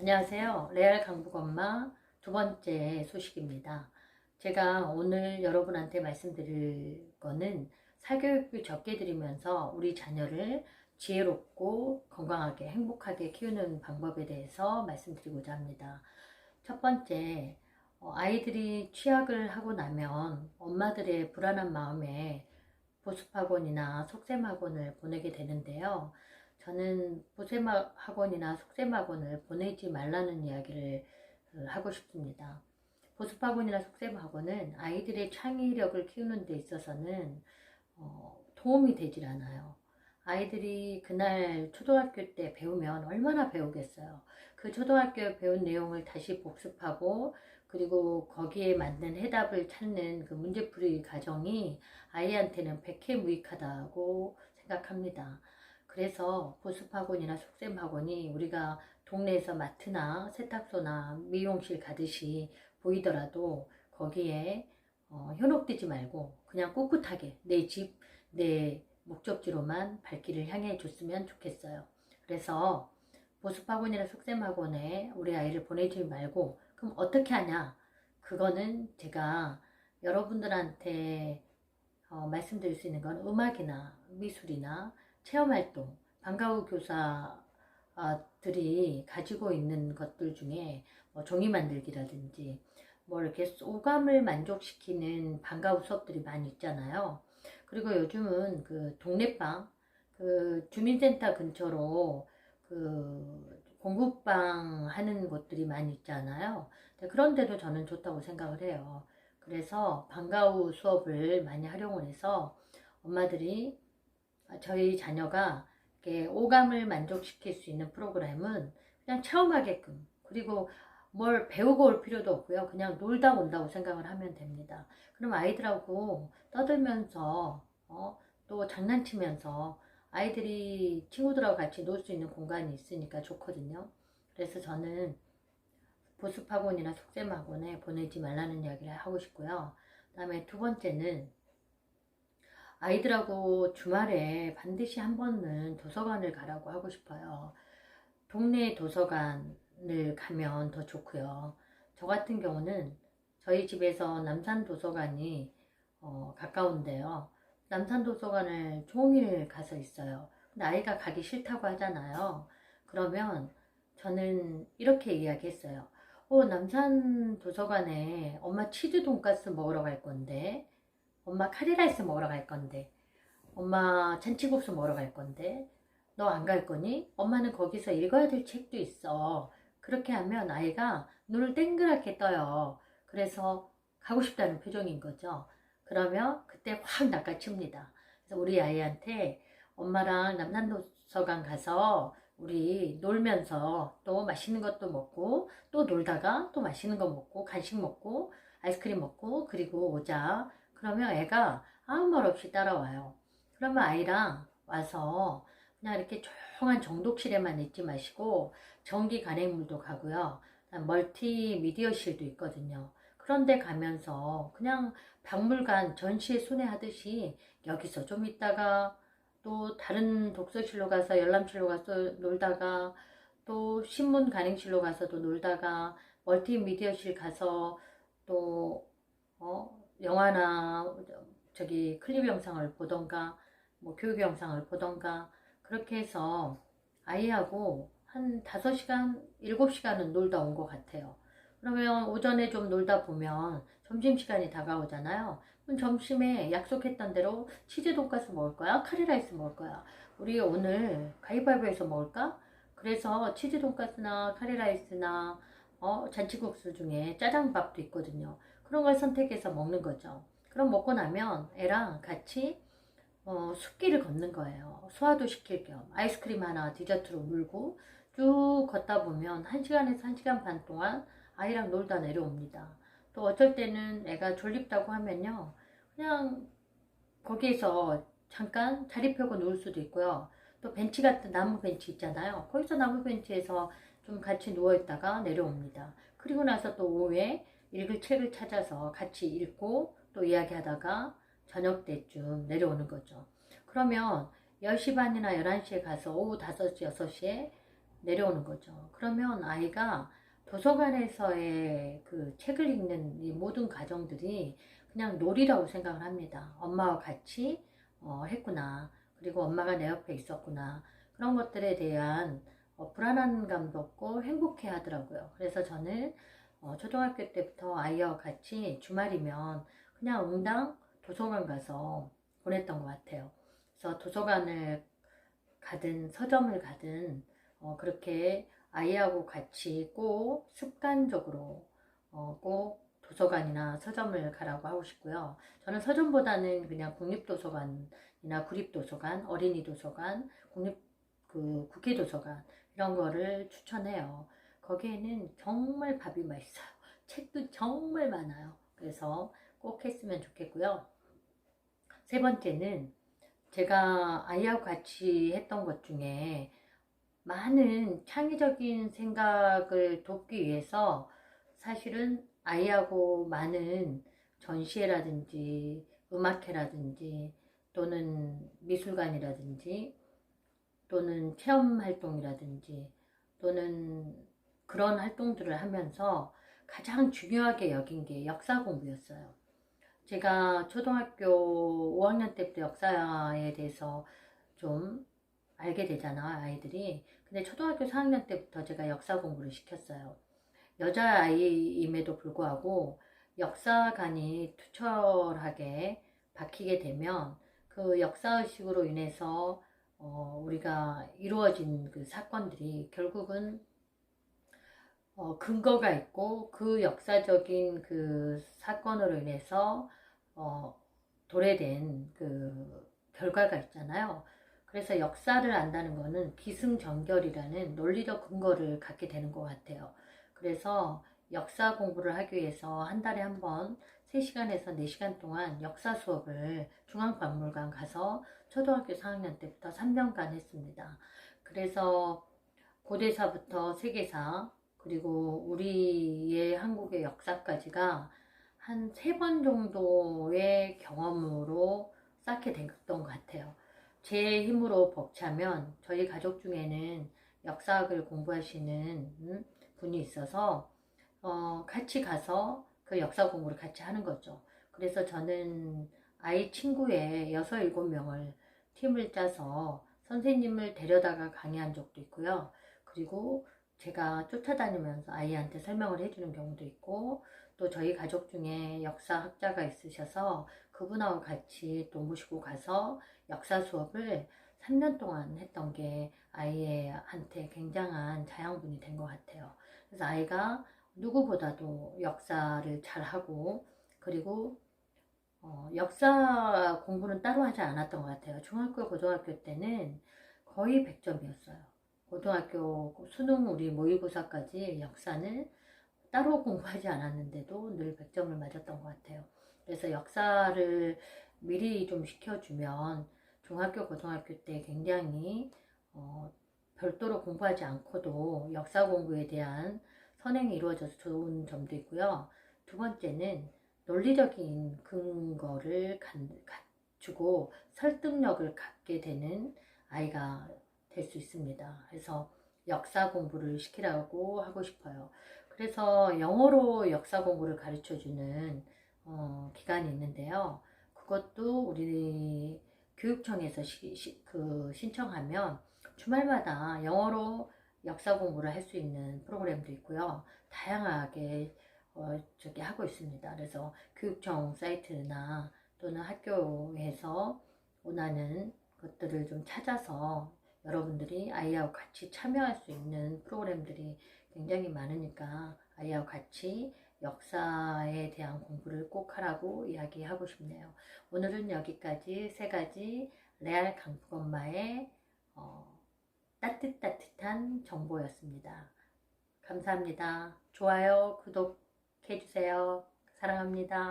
안녕하세요. 레알 강북 엄마 두 번째 소식입니다. 제가 오늘 여러분한테 말씀드릴 거는 사교육비 적게 들이면서 우리 자녀를 지혜롭고 건강하게 행복하게 키우는 방법에 대해서 말씀드리고자 합니다. 첫 번째, 아이들이 취학을 하고 나면 엄마들의 불안한 마음에 보습학원이나 속셈학원을 보내게 되는데요. 저는 보셈학원이나 속셈학원을 보내지 말라는 이야기를 하고 싶습니다. 보습학원이나 속셈학원은 아이들의 창의력을 키우는 데 있어서는 도움이 되질 않아요. 아이들이 그날 초등학교 때 배우면 얼마나 배우겠어요. 그 초등학교 배운 내용을 다시 복습하고 그리고 거기에 맞는 해답을 찾는 그 문제풀이 과정이 아이한테는 백해무익하다고 생각합니다. 그래서 보습학원이나 속셈학원이 우리가 동네에서 마트나 세탁소나 미용실 가듯이 보이더라도 거기에 현혹되지 말고 그냥 꿋꿋하게 내 집, 내 목적지로만 발길을 향해 줬으면 좋겠어요. 그래서 보습학원이나 속셈학원에 우리 아이를 보내지 말고 그럼 어떻게 하냐? 그거는 제가 여러분들한테 말씀드릴 수 있는 건 음악이나 미술이나 체험활동, 방과후 교사들이 가지고 있는 것들 중에 종이 만들기라든지 뭐 이렇게 오감을 만족시키는 방과후 수업들이 많이 있잖아요. 그리고 요즘은 그 동네방, 그 주민센터 근처로 그 공부방 하는 곳들이 많이 있잖아요. 그런데도 저는 좋다고 생각을 해요. 그래서 방과후 수업을 많이 활용을 해서 엄마들이 저희 자녀가 이렇게 오감을 만족시킬 수 있는 프로그램은 그냥 체험하게끔, 그리고 뭘 배우고 올 필요도 없고요. 그냥 놀다 온다고 생각을 하면 됩니다. 그럼 아이들하고 떠들면서 또 장난치면서 아이들이 친구들하고 같이 놀 수 있는 공간이 있으니까 좋거든요. 그래서 저는 보습학원이나 속셈학원에 보내지 말라는 이야기를 하고 싶고요. 그 다음에 두 번째는 아이들하고 주말에 반드시 한 번은 도서관을 가라고 하고 싶어요. 동네 도서관을 가면 더 좋고요. 저 같은 경우는 저희 집에서 남산 도서관이 가까운데요. 남산 도서관을 종일 가서 있어요. 근데 아이가 가기 싫다고 하잖아요. 그러면 저는 이렇게 이야기했어요. 남산 도서관에 엄마 치즈 돈가스 먹으러 갈 건데, 엄마 카레라이스 먹으러 갈 건데, 엄마 잔치국수 먹으러 갈 건데, 너 안 갈 거니? 엄마는 거기서 읽어야 될 책도 있어. 그렇게 하면 아이가 눈을 땡그랗게 떠요. 그래서 가고 싶다는 표정인 거죠. 그러면 그때 확 낚아칩니다. 그래서 우리 아이한테 엄마랑 남산도서관 가서 우리 놀면서 또 맛있는 것도 먹고 또 놀다가 또 맛있는 거 먹고 간식 먹고 아이스크림 먹고 그리고 오자. 그러면 애가 아무 말 없이 따라와요. 그러면 아이랑 와서 그냥 이렇게 조용한 정독실에만 있지 마시고 전기 간행물도 가고요. 멀티미디어실도 있거든요. 그런데 가면서 그냥 박물관 전시회 순회하듯이 여기서 좀 있다가 또 다른 독서실로 가서 열람실로 가서 놀다가 또 신문 간행실로 가서도 놀다가 멀티미디어실 가서 또 영화나 저기 클립 영상을 보던가 뭐 교육 영상을 보던가 그렇게 해서 아이하고 한 5시간, 7시간은 놀다 온 것 같아요. 그러면 오전에 좀 놀다 보면 점심시간이 다가오잖아요. 그럼 점심에 약속했던 대로 치즈 돈가스 먹을 거야? 카레라이스 먹을 거야? 우리 오늘 가위바위보해서 먹을까? 그래서 치즈 돈가스나 카레라이스나 잔치국수 중에 짜장밥도 있거든요. 그런 걸 선택해서 먹는 거죠. 그럼 먹고 나면 애랑 같이 숲길을 걷는 거예요. 소화도 시킬 겸 아이스크림 하나 디저트로 물고 쭉 걷다 보면 1시간에서 1시간 반 동안 아이랑 놀다 내려옵니다. 또 어쩔 때는 애가 졸립다고 하면요. 그냥 거기에서 잠깐 자리 펴고 누울 수도 있고요. 또 벤치 같은 나무 벤치 있잖아요. 거기서 나무 벤치에서 좀 같이 누워있다가 내려옵니다. 그리고 나서 또 오후에 읽을 책을 찾아서 같이 읽고 또 이야기하다가 저녁 때쯤 내려오는 거죠. 그러면 10시 반이나 11시에 가서 오후 5시, 6시에 내려오는 거죠. 그러면 아이가 도서관에서의 그 책을 읽는 이 모든 과정들이 그냥 놀이라고 생각을 합니다. 엄마와 같이 했구나. 그리고 엄마가 내 옆에 있었구나. 그런 것들에 대한 불안한 감도 없고 행복해 하더라고요. 그래서 저는 초등학교 때부터 아이와 같이 주말이면 그냥 응당 도서관 가서 보냈던 것 같아요. 그래서 도서관을 가든 서점을 가든 그렇게 아이하고 같이 꼭 습관적으로 꼭 도서관이나 서점을 가라고 하고 싶고요. 저는 서점보다는 그냥 국립도서관이나 구립도서관, 어린이도서관, 국회도서관 이런 거를 추천해요. 거기에는 정말 밥이 맛있어요. 책도 정말 많아요. 그래서 꼭 했으면 좋겠고요. 세 번째는 제가 아이하고 같이 했던 것 중에 많은 창의적인 생각을 돕기 위해서 사실은 아이하고 많은 전시회라든지 음악회라든지 또는 미술관이라든지 또는 체험활동이라든지 또는 그런 활동들을 하면서 가장 중요하게 여긴 게 역사 공부였어요. 제가 초등학교 5학년 때부터 역사에 대해서 좀 알게 되잖아, 아이들이. 근데 초등학교 4학년 때부터 제가 역사 공부를 시켰어요. 여자아이임에도 불구하고 역사관이 투철하게 박히게 되면 그 역사의식으로 인해서 우리가 이루어진 그 사건들이 결국은 근거가 있고 그 역사적인 그 사건으로 인해서 도래된 그 결과가 있잖아요. 그래서 역사를 안다는 거는 기승전결이라는 논리적 근거를 갖게 되는 것 같아요. 그래서 역사 공부를 하기 위해서 한 달에 한 번 3시간에서 4시간 동안 역사 수업을 중앙박물관 가서 초등학교 4학년 때부터 3년간 했습니다. 그래서 고대사부터 세계사 그리고 우리의 한국의 역사까지가 한 3번 정도의 경험으로 쌓게 됐던 것 같아요. 제 힘으로 벅차면 저희 가족 중에는 역사학을 공부하시는 분이 있어서 같이 가서 그 역사 공부를 같이 하는 거죠. 그래서 저는 아이 친구의 6, 7명을 팀을 짜서 선생님을 데려다가 강의한 적도 있고요. 그리고 제가 쫓아다니면서 아이한테 설명을 해주는 경우도 있고 또 저희 가족 중에 역사학자가 있으셔서 그분하고 같이 또 모시고 가서 역사 수업을 3년 동안 했던 게 아이한테 굉장한 자양분이 된 것 같아요. 그래서 아이가 누구보다도 역사를 잘하고 그리고 역사 공부는 따로 하지 않았던 것 같아요. 중학교, 고등학교 때는 거의 100점이었어요. 고등학교 수능 우리 모의고사까지 역사는 따로 공부하지 않았는데도 늘 100점을 맞았던 것 같아요. 그래서 역사를 미리 좀 시켜주면 중학교, 고등학교 때 굉장히 별도로 공부하지 않고도 역사 공부에 대한 선행이 이루어져서 좋은 점도 있고요. 두 번째는 논리적인 근거를 갖추고 설득력을 갖게 되는 아이가 될 수 있습니다. 그래서 역사 공부를 시키라고 하고 싶어요. 그래서 영어로 역사 공부를 가르쳐 주는 기관이 있는데요. 그것도 우리 교육청에서 신청하면 주말마다 영어로 역사 공부를 할 수 있는 프로그램도 있고요. 다양하게 하고 있습니다. 그래서 교육청 사이트나 또는 학교에서 원하는 것들을 좀 찾아서 여러분들이 아이하고 같이 참여할 수 있는 프로그램들이 굉장히 많으니까 아이하고 같이 역사에 대한 공부를 꼭 하라고 이야기하고 싶네요. 오늘은 여기까지 3가지 레알 강북 엄마의 따뜻한 정보였습니다. 감사합니다. 좋아요, 구독해주세요. 사랑합니다.